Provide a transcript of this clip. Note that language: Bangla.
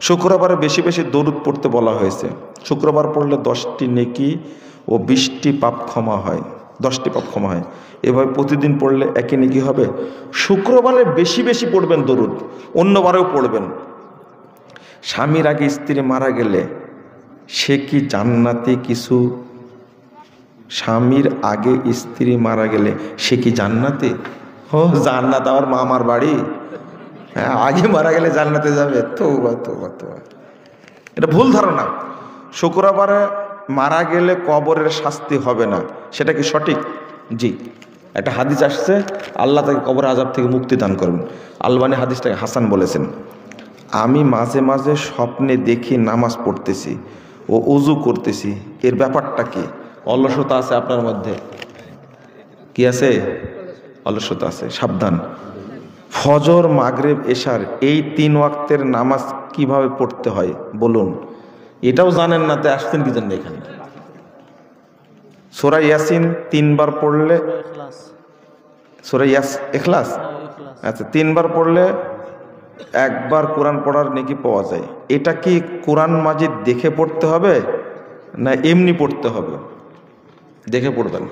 শুক্রবারে বেশি বেশি দরুদ পড়তে বলা হয়েছে। শুক্রবার পড়লে 10টি নেকি ও 20টি পাপ ক্ষমা হয়, 10টি পাপ ক্ষমা হয়। এভাবে প্রতিদিন পড়লে একই নেকি হবে। শুক্রবারে বেশি বেশি পড়বেন দরুদ, অন্যবারেও পড়বেন। স্বামীর আগে স্ত্রী মারা গেলে সে কি জান্নাতে কিছু, স্বামীর আগে স্ত্রী মারা গেলে সে কি জান্নাতে? ও জান্নাত আমার মামার বাড়ি, হ্যাঁ আগে মারা গেলে জান্নাতে যাবে? তওবা তওবা তওবা, এটা ভুল ধারণা। শুক্রবারে মারা গেলে কবরের শাস্তি হবে না, সেটা কি সঠিক? জি, একটা হাদিস আসছে আল্লাহ তাকে কবর আযাব থেকে মুক্তি দান করবেন। আলবানী হাদিসটাকে হাসান বলেছেন। আমি মাঝে মাঝে স্বপ্নে দেখি নামাজ পড়তেছি ও উজু করতেছি, এর ব্যাপারটা কি? অলসতা আছে আপনার মধ্যে, কি আছে? অলসতা আছে, সাবধান। ফজর, মাগরিব, এশার এই 3 ওয়াক্তের নামাজ কিভাবে পড়তে হয় বলুন? এটাও জানেন না, তো আসছেন কি জন্য এখানে? সূরা ইয়াসিন 3 বার পড়লে, সূরা ইখলাস, আচ্ছা 3 বার পড়লে 1 বার কোরআন পড়ার নেকি পাওয়া যায়। এটা কি কোরআন মাজিদ দেখে পড়তে হবে না এমনি পড়তে হবে? দেখে পড়বেন।